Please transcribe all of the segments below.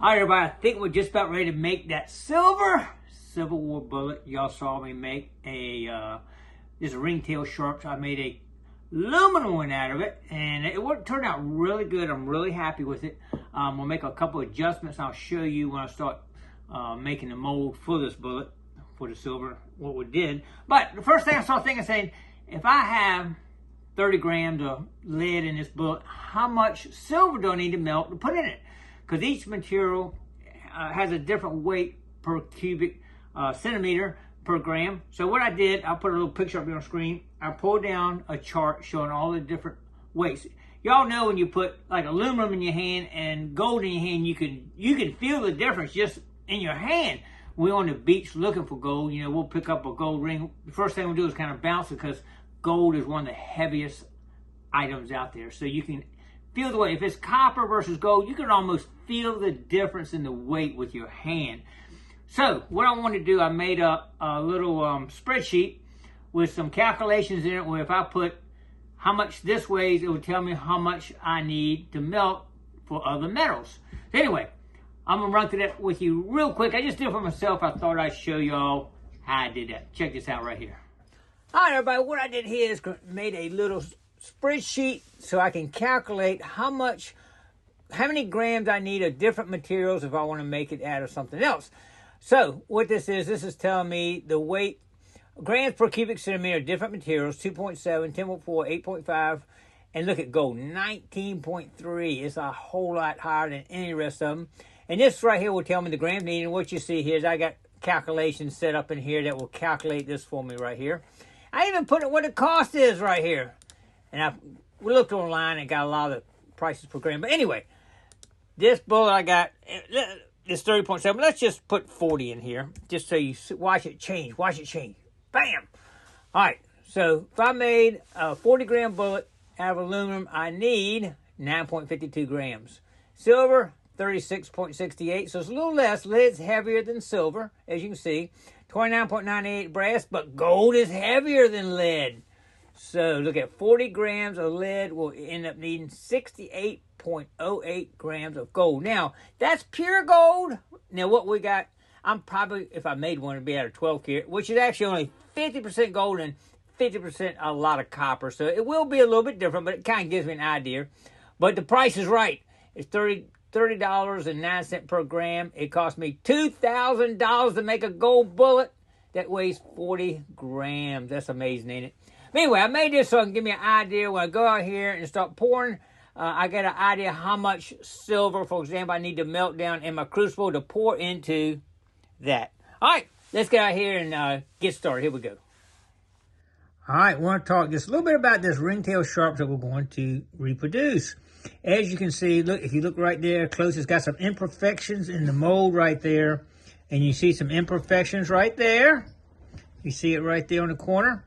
All right, everybody, I think we're just about ready to make that silver Civil War bullet. Y'all saw me make this ringtail sharps. I made a aluminum one out of it, and it turned out really good. I'm really happy with it. We'll make a couple of adjustments. I'll show you when I start making the mold for this bullet, for the silver, what we did. But the first thing I started thinking, saying, if I have 30 grams of lead in this bullet, how much silver do I need to melt to put in it? Because each material has a different weight per cubic centimeter per gram. So what I did, I'll put a little picture up here on the screen. I pulled down a chart showing all the different weights. Y'all know when you put like aluminum in your hand and gold in your hand, you can feel the difference just in your hand. We're on the beach looking for gold. You know, we'll pick up a gold ring. The first thing we'll do is kind of bounce it, because gold is one of the heaviest items out there. So you can feel the weight. If it's copper versus gold, you can almost feel the difference in the weight with your hand. So what I want to do, I made up a little spreadsheet with some calculations in it, where if I put how much this weighs, it would tell me how much I need to melt for other metals. So anyway, I'm going to run through that with you real quick. I just did it for myself. I thought I'd show y'all how I did that. Check this out right here. All right, everybody, what I did here is made a little spreadsheet so I can calculate how many grams I need of different materials if I want to make it out of something else. So what this is telling me the weight, grams per cubic centimeter, different materials, 2.7, 10.4, 8.5, and look at gold, 19.3. It's a whole lot higher than any rest of them. And this right here will tell me the grams needed. And what you see here is I got calculations set up in here that will calculate this for me right here. I even put what the cost is right here. And we looked online and got a lot of the prices per gram. But anyway, this bullet I got is 30.7. Let's just put 40 in here, just so you watch it change. Watch it change. Bam! All right, so if I made a 40-gram bullet out of aluminum, I need 9.52 grams. Silver, 36.68, so it's a little less. Lead's heavier than silver, as you can see. 29.98 brass, but gold is heavier than lead. So look at 40 grams of lead will end up needing 68.08 grams of gold. Now, that's pure gold. Now, what we got, I'm probably, if I made one, it'd be out of 12 karat, which is actually only 50% gold and 50% a lot of copper. So it will be a little bit different, but it kind of gives me an idea. But the price is right. It's $30.09 per gram. It cost me $2,000 to make a gold bullet that weighs 40 grams. That's amazing, ain't it? But anyway, I made this so it can give me an idea when I go out here and start pouring. I get an idea how much silver, for example, I need to melt down in my crucible to pour into that. All right, let's get out here and get started. Here we go. All right, I want to talk just a little bit about this ringtail sharps that we're going to reproduce. As you can see, look, if you look right there close, it's got some imperfections in the mold right there. And you see some imperfections right there. You see it right there on the corner.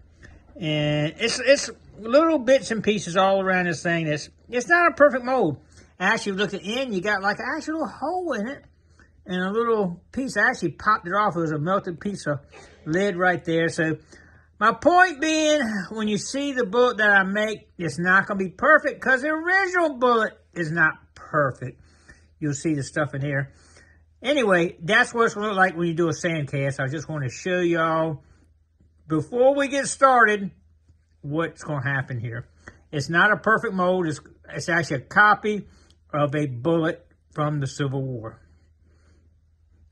And it's little bits and pieces all around this thing. It's not a perfect mold. Actually, look at the end, you got like an actual hole in it. And a little piece, I actually popped it off. It was a melted piece of lead right there. So my point being, when you see the bullet that I make, it's not going to be perfect because the original bullet is not perfect. You'll see the stuff in here. Anyway, that's what it's going to look like when you do a sand cast. I just want to show y'all, before we get started, what's going to happen here. It's not a perfect mold. It's actually a copy of a bullet from the Civil War.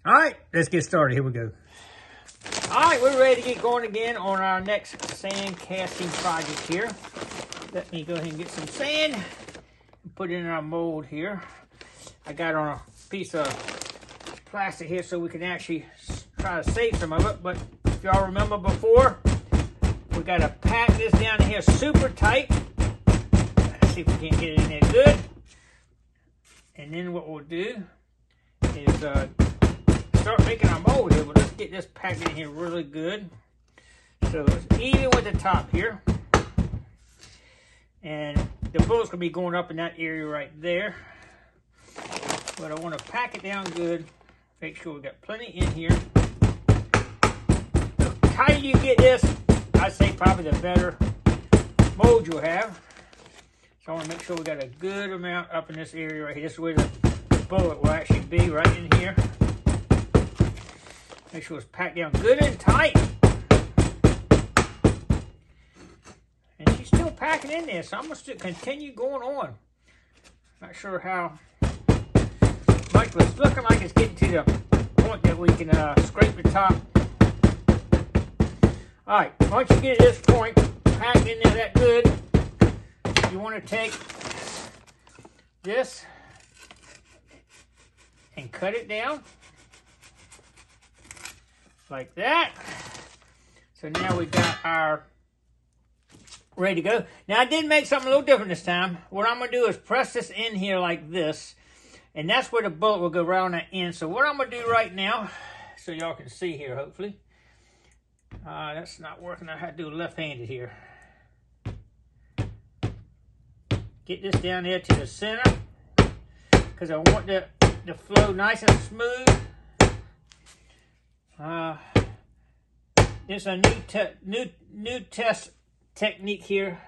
All right, let's get started. Here we go. All right, we're ready to get going again on our next sand casting project here. Let me go ahead and get some sand and put it in our mold here. I got on a piece of plastic here so we can actually try to save some of it. But if y'all remember before, we got to pack this down in here super tight. Let's see if we can get it in there good. And then what we'll do is start making our mold here. But let's get this packed in here really good. So it's even with the top here. And the bullet's going to be going up in that area right there. But I want to pack it down good. Make sure we got plenty in here. The tighter you get this, I'd say probably the better mold you'll have. So I want to make sure we got a good amount up in this area right here. This is where the bullet will actually be right in here. Make sure it's packed down good and tight. And she's still packing in there, so I'm going to continue going on. Not sure how much, but it's looking like it's getting to the point that we can scrape the top. Alright, once you get to this point, packed in there that good, you want to take this and cut it down like that. So now we've got our ready to go. Now I did make something a little different this time. What I'm going to do is press this in here like this, and that's where the bullet will go right on that end. So what I'm going to do right now, so y'all can see here hopefully. That's not working. I had to do left-handed here. Get this down there to the center because I want the flow nice and smooth. This is a new test technique here.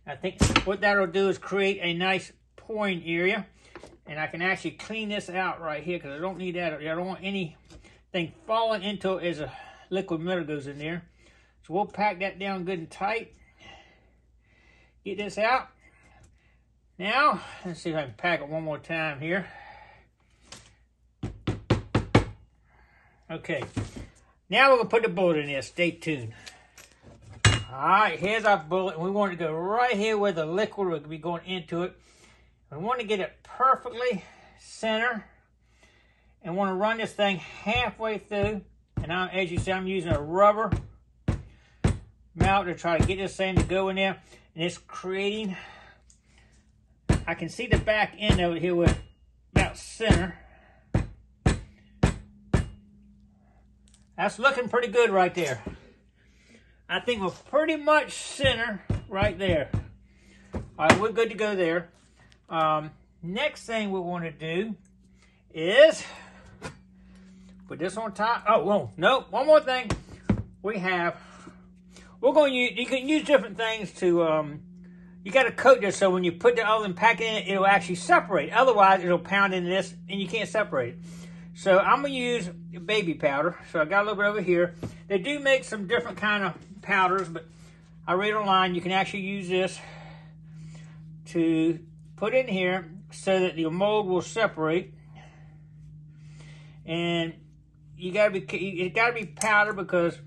I think what that'll do is create a nice pouring area, and I can actually clean this out right here because I don't need that. I don't want anything falling into it as a liquid metal goes in there. So we'll pack that down good and tight. Get this out. Now, let's see if I can pack it one more time here. Okay. Now we're going to put the bullet in there. Stay tuned. Alright, here's our bullet. We want it to go right here where the liquid will be going into it. We want to get it perfectly center. And want to run this thing halfway through. And as you see, I'm using a rubber mallet to try to get this thing to go in there. And it's creating, I can see the back end over here with about center. That's looking pretty good right there. I think we're pretty much center right there. All right, we're good to go there. Next thing we want to do is put this on top. Oh, well, no, one more thing. We're going to use, you can use different things to, you got to coat this so when you put the other pack in it, it'll actually separate. Otherwise, it'll pound into this and you can't separate it. So I'm going to use baby powder. So I got a little bit over here. They do make some different kind of powders, but I read online you can actually use this to put in here so that the mold will separate. And it got to be powder because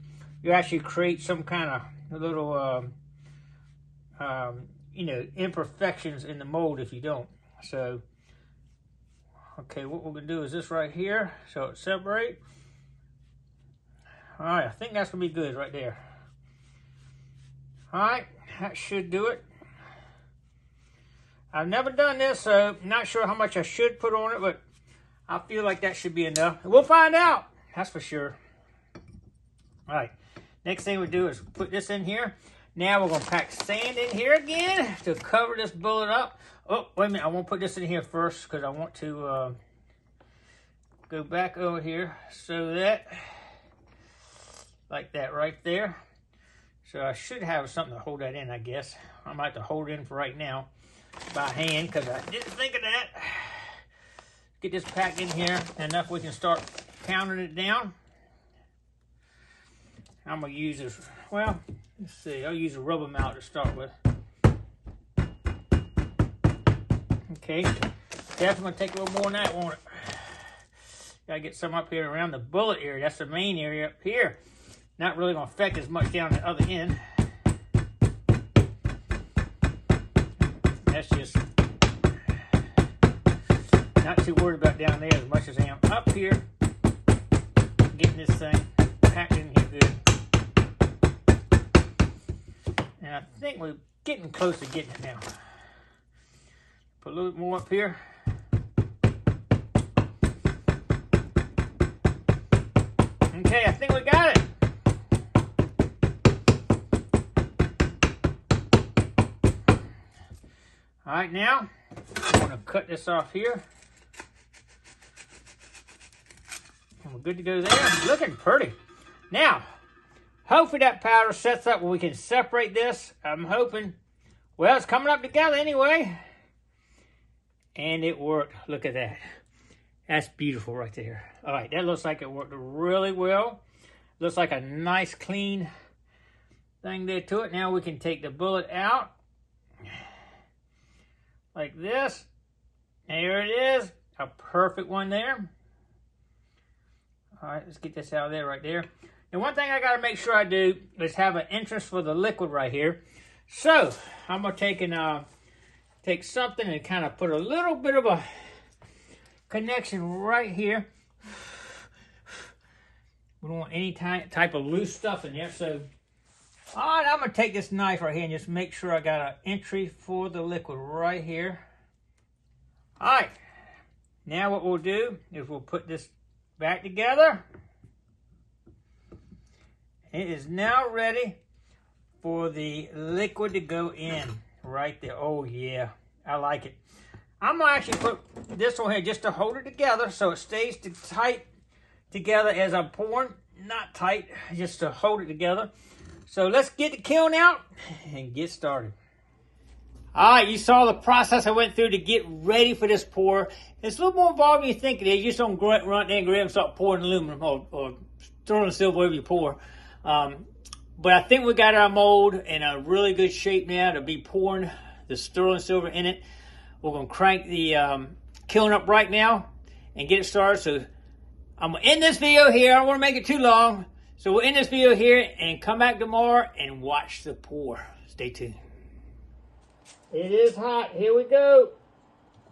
you actually create some kind of little imperfections in the mold if you don't. So okay, what we're going to do is this right here, so it separates. All right, I think that's going to be good right there. All right, that should do it. I've never done this, so I'm not sure how much I should put on it, but I feel like that should be enough. We'll find out, that's for sure. All right, next thing we do is put this in here. Now we're going to pack sand in here again to cover this bullet up. Oh, wait a minute. I want to put this in here first because I want to go back over here so that, like that right there. So I should have something to hold that in, I guess. I might have to hold it in for right now by hand because I didn't think of that. Get this packed in here enough we can start pounding it down. I'm going to use this, well, let's see. I'll use a rubber mallet to start with. Okay, definitely going to take a little more than that, won't it? Gotta get some up here around the bullet area. That's the main area up here. Not really going to affect as much down the other end. That's just not too worried about down there as much as I am up here. Getting this thing packed in here good. And I think we're getting close to getting it now. Put a little bit more up here. Okay, I think we got it. All right, now I'm going to cut this off here. And we're good to go there. Looking pretty. Now, hopefully that powder sets up where we can separate this. I'm hoping, well, it's coming up together anyway. And it worked. Look at that. That's beautiful right there. All right, that looks like it worked really well. Looks like a nice clean thing there to it. Now we can take the bullet out like this. There it is. A perfect one there. All right, let's get this out of there right there. And one thing I got to make sure I do is have an entrance for the liquid right here. So I'm going to take something and kind of put a little bit of a connection right here. We don't want any type of loose stuff in there. So, all right, I'm going to take this knife right here and just make sure I got an entry for the liquid right here. All right, now what we'll do is we'll put this back together. It is now ready for the liquid to go in right there. Oh yeah, I like it. I'm gonna actually put this on here just to hold it together so it stays tight together as I'm pouring. Not tight, just to hold it together. So let's get the kiln out and get started. All right, you saw the process I went through to get ready for this pour. It's a little more involved than you think it is. You just don't run there and grab and start pouring aluminum or sterling silver wherever you pour. But I think we got our mold in a really good shape now to be pouring the sterling silver in it. We're going to crank the kiln up right now and get it started. So I'm going to end this video here. I don't want to make it too long. So we'll end this video here and come back tomorrow and watch the pour. Stay tuned. It is hot. Here we go.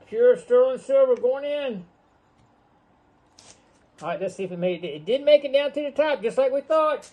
Pure sterling silver going in. All right, let's see if it made it. It did make it down to the top, just like we thought.